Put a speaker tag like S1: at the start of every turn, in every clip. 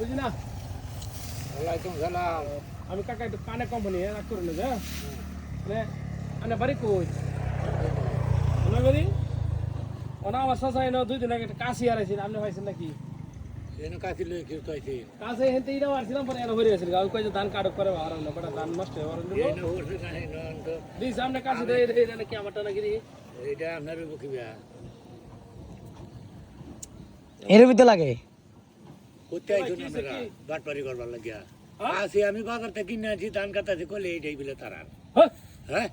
S1: বুঝি না
S2: ওয়ালাইকুম সালাম।
S1: আমি কাকা একটু কানে কোম্পানি রাগ করে নেবে মানে আনে বাড়ি কই ওনা বাড়ি ওনা আমার সাসাই না 2 দিন আগে একটা কাশি হারাইছিল আপনি পাইছেন নাকি
S2: এনে কাছে লই কি কইছি
S1: কাছে হেনতে ইরা মারছিলাম পরে এনে হরে গেছিল গাও কই যে ধান কাটক করে হারাম না বড় ধান নষ্ট হয়ে হরন দিব
S2: এনে ওরছে কানে নন তো
S1: দি সামনে কাশি দে এনে কি আমারটা নাকি
S2: এইটা আপনার বকিবা
S3: এর ভিতরে লাগে
S2: কোথা আইছো না মেরা বাটপারি করবার লাগিয়া আসি আমি বাজার থেকে কিনে আনছি ধান কাটাছি কইলে এইটাই বলে তারার হ্যাঁ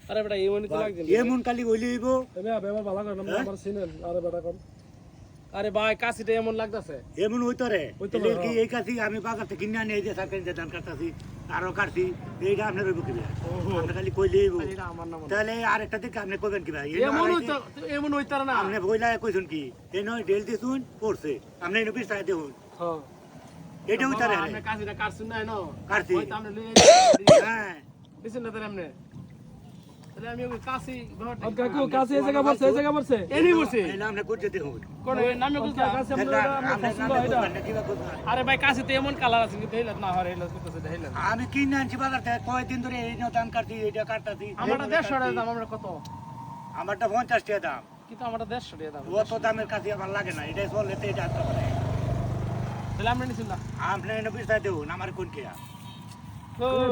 S1: আরে বেটা এমনই তো লাগছে
S2: এমন কালি হইলেইব
S1: এবে ব্যবহার ভালো করে না আমার সিনেল আরে বেটা কম আরে ভাই কাশিটা এমন লাগতাছে
S2: এমন হইতো রে এলে কি এই কাছি আমি বাজার থেকে কিনে আনি এই যে সরকারি যে ধান কাটাছি আরো কাটছি এইটা আপনার বকিবা আপনি খালি কইলেইব
S1: এটা আমার নাম
S2: তাহলে আরেকটা দিকে আপনি কইবেন কি ভাই
S1: এমন হইতার না
S2: আপনি বইলা কইছেন কি এই নয় ডেল দিছুন পড়ছে আপনি এনে বিস্তার দেখুন
S1: হ্যাঁ
S2: এটা উতারে
S1: আপনি কাশিটা কাটছুন না এনো
S2: কাটছি
S1: ওই তো আপনি লই
S2: হ্যাঁ
S1: দিছেন না তাহলে আপনি তাহলে আমি ওই কাশি
S3: কাকু কাছে এই জায়গা পড়ছে
S1: এনি বসে
S2: এই নাম না করতে দেখুন
S1: কোন নামে কোথা কাশি আরে ভাই কাশিতে এমন কালার আছে কিন্তু হেলা না হরে হেলা করতেছে হেলা
S2: আমি কিনে আনছি বাজার থেকে কয়দিন ধরে এই ধান কাটছি এইটা কাটতাছি
S1: আমারটা 150 টাকা দাম আমরা কত
S2: আমারটা 50 টাকা দাম
S1: কিন্তু আমারটা 150 টাকা দাম
S2: অত দামের কাছে আমার লাগে না এটা চলে তো এটা আনতে পারে
S1: তাহলে আমরা নিছিলাম না
S2: আপনি এনে বিস্তার দেখুন আমার কোন কে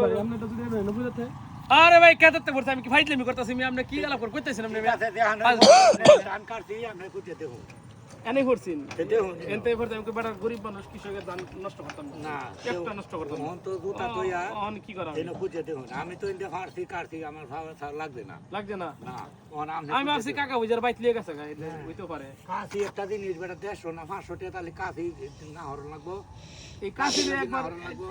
S3: ভাই আপনি তো যদি এনে বুঝাতে
S1: আরে ভাই কেদাতে পড়ছে আমি কি ফাইজলামি করতেছি আমি আপনি কি গালা করে কইতেছেন আপনি
S2: ঠিক আছে দেখান ধান কাটছি আপনি করতে দেখুন
S1: এনে করছেন
S2: দেখুন
S1: এনতে পড়তে আমি বেটার গরিব মানুষ কৃষকের ধান নষ্ট করতাম
S2: না
S1: একটা নষ্ট করতাম
S2: মন তো জুতা তোয়া
S1: অন কি করা
S2: এনে খুঁজে দেখুন আমি তো এনে ফাড়ছি কাটছি আমার লাগবে না
S1: লাগছে না
S2: না আপনি
S1: আমি ভাবছি কাকা বুঝার বাইত লিয়ে গেছে হইতে পারে
S2: কাশি একটা জিনিস বেটা 150 না 500 টাকা তাহলে কাশি না হরণ লাগবো
S1: এই কাশি একবার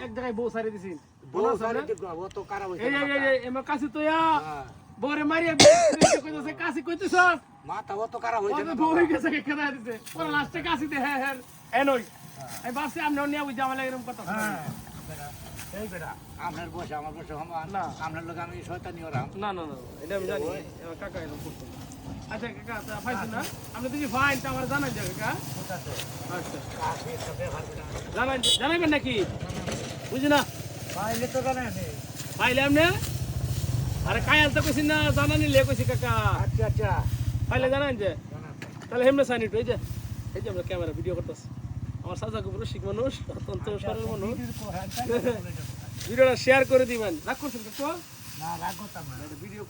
S1: এক জায়গায় বউ সারি দিছিন
S2: বউ সারে দেখো ও তো কারা হইছে
S1: এই এমন কাশি তো ইয়া বরে মারিয়া কইতেছে কাশি কইতেছ
S2: মাথা ও তো কারা হইছে না
S1: বউ হয়ে গেছে কেদা দিছে পরে লাস্টে কাশি দে হ্যাঁ হ্যাঁ এনই আমি ভাবছি আপনি নিয়ে বুঝা আমার এরকম কথা
S2: এই বেটা আপনার বসে আমার বসে সমান
S1: না
S2: আপনার লোক আমি শয়তানি ওরাম
S1: না না না এটা আমি জানি কাকা এরকম করতো না আচ্ছা কাকা তা ফাইছেন না আপনি তুমি ফাইন তা আমার জানাই যাবে কাকা
S2: ঠিক আছে
S1: আচ্ছা
S2: কাশি একটা ব্যাপার বেটা
S1: জানাইবেন নাকি বুঝি না
S2: পাইলে তো জানেন
S1: পাইলে আপনি আরে কায়াল তো কইছি না জানানি লে কইছি কাকা
S2: আচ্ছা আচ্ছা
S1: পাইলে জানান যে তাহলে হেমনে সাইন এই যে আমরা ক্যামেরা ভিডিও করতেছি আমার সাজা কুপুর শিখ মানুষ অত্যন্ত সরল মানুষ ভিডিওটা শেয়ার করে দিবেন রাগ করছেন তো
S2: না রাগ করতাম না
S1: ভিডিও